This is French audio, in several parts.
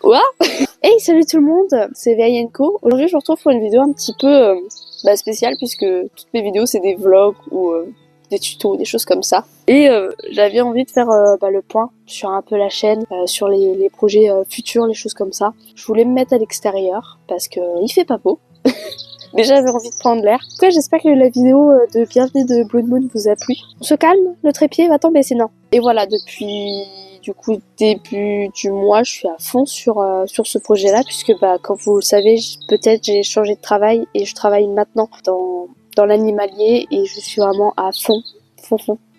Quoi? Hey, salut tout le monde, c'est Viayenko. Aujourd'hui, je vous retrouve pour une vidéo un petit peu spéciale puisque toutes mes vidéos c'est des vlogs ou des tutos, des choses comme ça. Et j'avais envie de faire le point sur un peu la chaîne, sur les projets futurs, les choses comme ça. Je voulais me mettre à l'extérieur parce que il fait pas beau. Déjà, j'avais envie de prendre l'air. En tout cas, j'espère que la vidéo de Bienvenue de Blood Moon vous a plu. On se calme, le trépied va tomber sinon. Et voilà, depuis du coup début du mois, je suis à fond sur ce projet-là puisque comme vous le savez, peut-être j'ai changé de travail et je travaille maintenant dans l'animalier et je suis vraiment à fond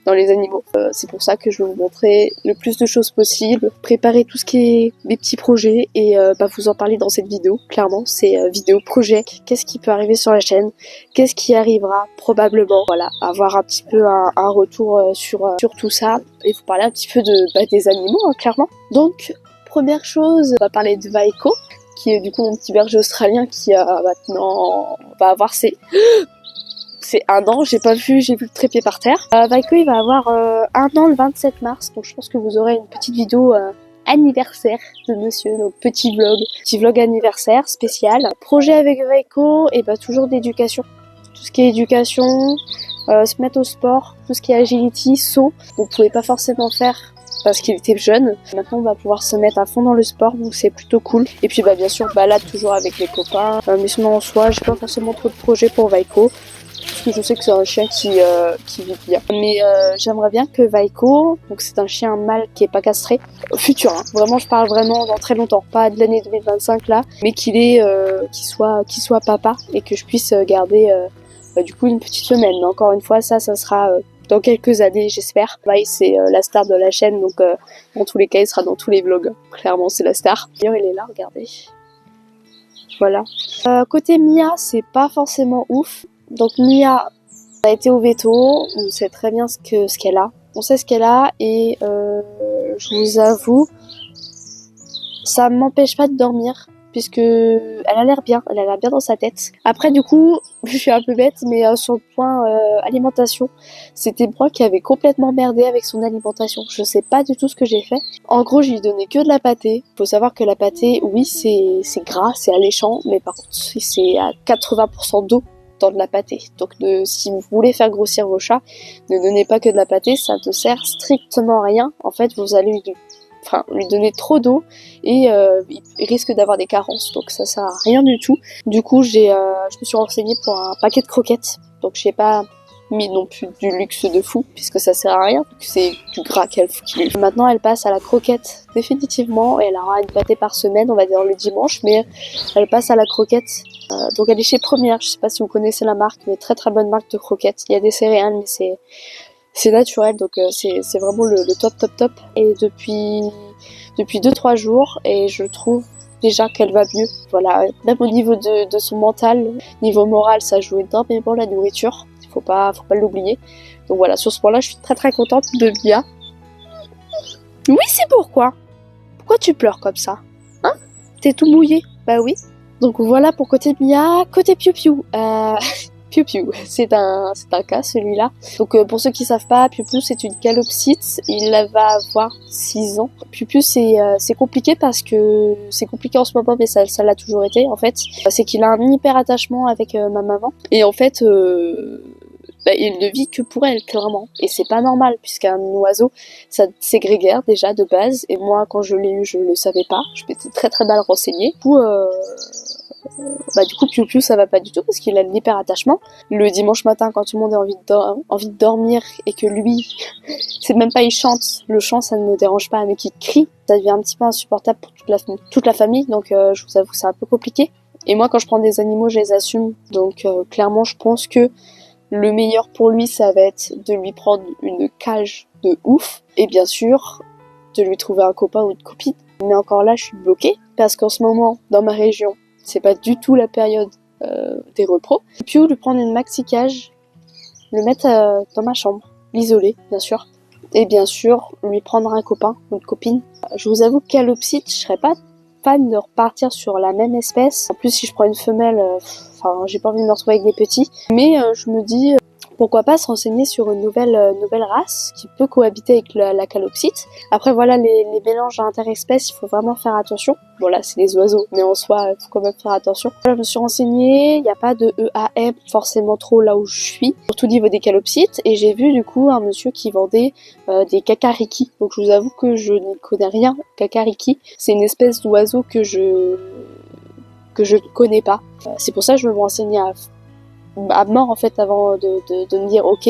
dans les animaux. C'est pour ça que je vais vous montrer le plus de choses possible, préparer tout ce qui est mes petits projets et vous en parler dans cette vidéo. Clairement, c'est vidéo projet. Qu'est-ce qui peut arriver sur la chaîne? Qu'est-ce qui arrivera probablement? Voilà, avoir un petit peu un retour sur tout ça et vous parler un petit peu des animaux, hein, clairement. Donc, première chose, on va parler de Vaiko, qui est du coup mon petit berger australien qui maintenant va avoir c'est 1 an, j'ai vu le trépied par terre. Vaiko il va avoir 1 an le 27 mars, donc je pense que vous aurez une petite vidéo anniversaire de monsieur, donc petit vlog anniversaire spécial. Projet avec Vaiko, et toujours d'éducation. Tout ce qui est éducation, se mettre au sport, tout ce qui est agility, saut, on pouvait pas forcément faire parce qu'il était jeune. Maintenant on va pouvoir se mettre à fond dans le sport, donc c'est plutôt cool. Et puis bien sûr balade toujours avec les copains, mais sinon en soi j'ai pas forcément trop de projets pour Vaiko. Parce que je sais que c'est un chien qui vit bien. Mais j'aimerais bien que Vaiko, donc c'est un chien mâle qui est pas castré, futur, hein, vraiment je parle vraiment dans très longtemps, pas de l'année 2025 là, mais qu'il soit papa et que je puisse garder du coup une petite femelle. Mais encore une fois, ça sera dans quelques années, j'espère. C'est la star de la chaîne, donc dans tous les cas, il sera dans tous les vlogs. Clairement, c'est la star. D'ailleurs, il est là, regardez. Voilà. Côté Mia, c'est pas forcément ouf. Donc Mia a été au veto, on sait très bien ce qu'elle a. On sait ce qu'elle a et je vous avoue, ça m'empêche pas de dormir puisque elle a l'air bien dans sa tête. Après du coup, je suis un peu bête, mais sur le point alimentation, c'était moi qui avait complètement merdé avec son alimentation. Je sais pas du tout ce que j'ai fait. En gros, je lui donnais que de la pâtée. Faut savoir que la pâtée, oui, c'est gras, c'est alléchant, mais par contre, c'est à 80% d'eau dans de la pâtée. Donc si vous voulez faire grossir vos chats, ne donnez pas que de la pâtée, ça ne sert strictement à rien. En fait, vous allez lui donner trop d'eau et il risque d'avoir des carences, donc ça sert à rien du tout. Du coup, je me suis renseignée pour un paquet de croquettes, donc j'ai pas mis non plus du luxe de fou puisque ça sert à rien, c'est du gras qu'elle faut. Maintenant elle passe à la croquette définitivement et elle aura une pâtée par semaine, on va dire le dimanche, mais elle passe à la croquette. Donc elle est chez Première, je sais pas si vous connaissez la marque, mais très très bonne marque de croquettes. Il y a des céréales mais c'est naturel, donc c'est vraiment le top. Et depuis 2-3 jours, et je trouve déjà qu'elle va mieux. Voilà, même au niveau de son mental, niveau moral, ça joue énormément la nourriture. Faut pas l'oublier. Donc voilà, sur ce point-là, je suis très très contente de Mia. Oui, c'est pourquoi. Pourquoi tu pleures comme ça? Hein? T'es tout mouillé? Bah oui. Donc voilà pour côté Mia. Côté Piu Piu. Piu Piu, c'est un cas celui-là. Donc pour ceux qui savent pas, Piu Piu c'est une calopsite, il va avoir 6 ans. Piu Piu c'est compliqué parce que c'est compliqué en ce moment, mais ça l'a toujours été en fait. C'est qu'il a un hyper attachement avec ma maman et en fait il ne vit que pour elle clairement et c'est pas normal puisqu'un oiseau c'est grégaire déjà de base et moi quand je l'ai eu je le savais pas, je m'étais très très mal renseignée. Du coup Piu Piu ça va pas du tout parce qu'il a l'hyper attachement. Le dimanche matin quand tout le monde a envie de dormir et que lui c'est même pas il chante, le chant ça ne me dérange pas, mais qu'il crie ça devient un petit peu insupportable pour toute la famille, donc je vous avoue c'est un peu compliqué. Et moi quand je prends des animaux je les assume, donc clairement je pense que le meilleur pour lui ça va être de lui prendre une cage de ouf et bien sûr de lui trouver un copain ou une copine. Mais encore là je suis bloquée parce qu'en ce moment dans ma région c'est pas du tout la période des repros. Puis lui prendre une maxi cage, le mettre dans ma chambre, l'isoler bien sûr, et bien sûr lui prendre un copain ou une copine. Je vous avoue que calopsite, je serais pas fan de repartir sur la même espèce. En plus si je prends une femelle, j'ai pas envie de me retrouver avec des petits. Mais je me dis pourquoi pas se renseigner sur une nouvelle race qui peut cohabiter avec la calopsite. Après voilà, les mélanges interespèces, il faut vraiment faire attention. Bon là c'est des oiseaux, mais en soi il faut quand même faire attention. Je me suis renseignée, il n'y a pas de EAM forcément trop là où je suis, surtout au niveau des calopsites, et j'ai vu du coup un monsieur qui vendait des kakariki. Donc je vous avoue que je n'y connais rien. Kakariki, c'est une espèce d'oiseau que je ne connais pas. C'est pour ça que je veux me renseigner à mort en fait avant de me dire ok,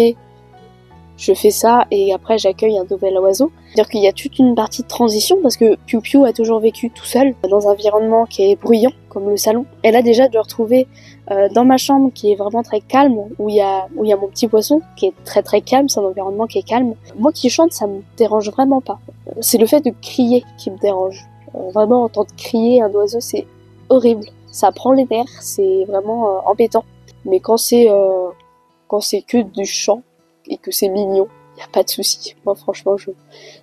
je fais ça et après j'accueille un nouvel oiseau. C'est-à-dire qu'il y a toute une partie de transition parce que Piu Piu a toujours vécu tout seul dans un environnement qui est bruyant comme le salon. Et là déjà de le retrouver dans ma chambre qui est vraiment très calme, où il y a mon petit poisson qui est très très calme, c'est un environnement qui est calme. Moi qui chante, ça me dérange vraiment pas. C'est le fait de crier qui me dérange. Vraiment entendre crier un oiseau, c'est horrible. Ça prend les nerfs, c'est vraiment embêtant. Mais quand c'est que du chant et que c'est mignon, y a pas de souci. Moi franchement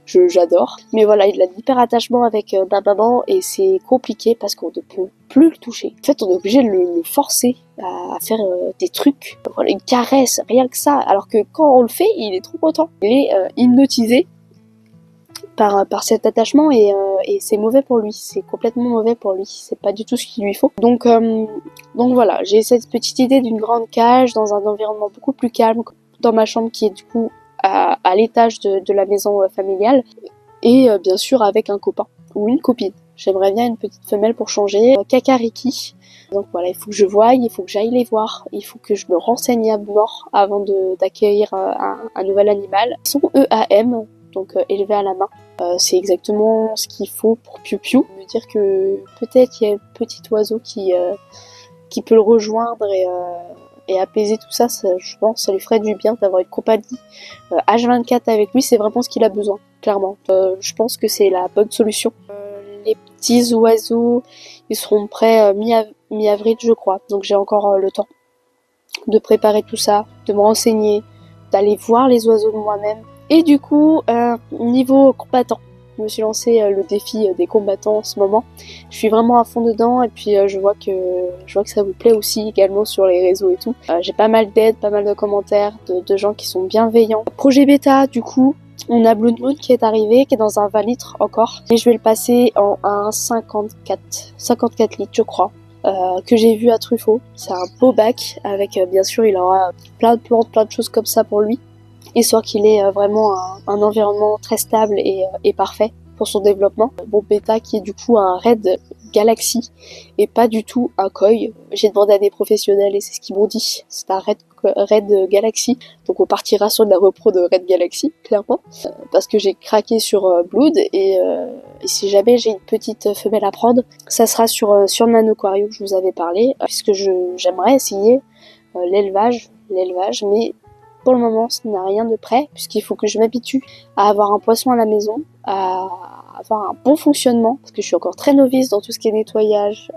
j'adore. Mais voilà, il a hyper attachement avec ma maman et c'est compliqué parce qu'on ne peut plus le toucher. En fait on est obligé de le forcer à faire des trucs. Voilà, une caresse, rien que ça. Alors que quand on le fait, il est trop content. Il est hypnotisé par cet attachement et c'est mauvais pour lui, c'est complètement mauvais pour lui, c'est pas du tout ce qu'il lui faut. Donc voilà, j'ai cette petite idée d'une grande cage dans un environnement beaucoup plus calme, dans ma chambre qui est du coup à l'étage de la maison familiale, et bien sûr avec un copain ou une copine. J'aimerais bien une petite femelle pour changer, Kakariki. Donc voilà, il faut que je voie, il faut que j'aille les voir, il faut que je me renseigne à mort avant d'accueillir un nouvel animal. Ils sont EAM, donc élevés à la main. C'est exactement ce qu'il faut pour Piu Piu. Me dire que peut-être il y a un petit oiseau qui peut le rejoindre et apaiser tout ça, je pense ça lui ferait du bien d'avoir une compagnie H24 avec lui, c'est vraiment ce qu'il a besoin, clairement. Je pense que c'est la bonne solution. Les petits oiseaux, ils seront prêts mi-avril je crois, donc j'ai encore le temps de préparer tout ça, de me renseigner, d'aller voir les oiseaux de moi-même. Et du coup, niveau combattant, je me suis lancé le défi des combattants en ce moment. Je suis vraiment à fond dedans et puis je vois que ça vous plaît aussi également sur les réseaux et tout. J'ai pas mal d'aides, pas mal de commentaires de gens qui sont bienveillants. Projet bêta, du coup, on a Blood Moon qui est arrivé, qui est dans un 20 litres encore. Et je vais le passer en un 54 litres je crois. Que j'ai vu à Truffaut. C'est un beau bac avec bien sûr il aura plein de plantes, plein de choses comme ça pour lui. Histoire qu'il ait vraiment un environnement très stable et parfait pour son développement. Bon bêta qui est du coup un Red Galaxy et pas du tout un Koi. J'ai demandé à des professionnels et c'est ce qu'ils m'ont dit. C'est un Red Galaxy. Donc on partira sur de la repro de Red Galaxy, clairement. Parce que j'ai craqué sur Blood et si jamais j'ai une petite femelle à prendre, ça sera sur Nanoquario que je vous avais parlé. Puisque j'aimerais essayer l'élevage, mais pour le moment, ça n'a rien de prêt, puisqu'il faut que je m'habitue à avoir un poisson à la maison, à avoir un bon fonctionnement, parce que je suis encore très novice dans tout ce qui est nettoyage,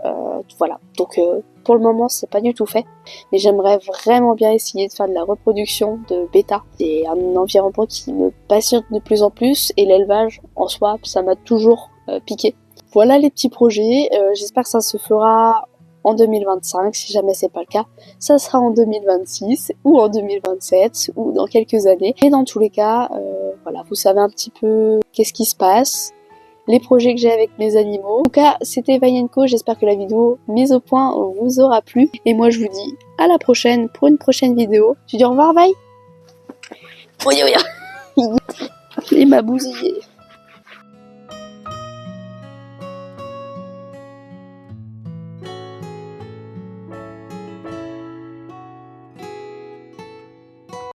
voilà. Donc pour le moment, c'est pas du tout fait, mais j'aimerais vraiment bien essayer de faire de la reproduction de bêta. C'est un environnement qui me passionne de plus en plus, et l'élevage, en soi, ça m'a toujours piqué. Voilà les petits projets, j'espère que ça se fera en 2025, si jamais c'est pas le cas, ça sera en 2026 ou en 2027 ou dans quelques années. Et dans tous les cas, voilà, vous savez un petit peu qu'est-ce qui se passe, les projets que j'ai avec mes animaux. En tout cas, c'était Vayenko, j'espère que la vidéo mise au point vous aura plu. Et moi je vous dis à la prochaine pour une prochaine vidéo. Tu dis au revoir, Vaille? Oui, il m'a bousillé.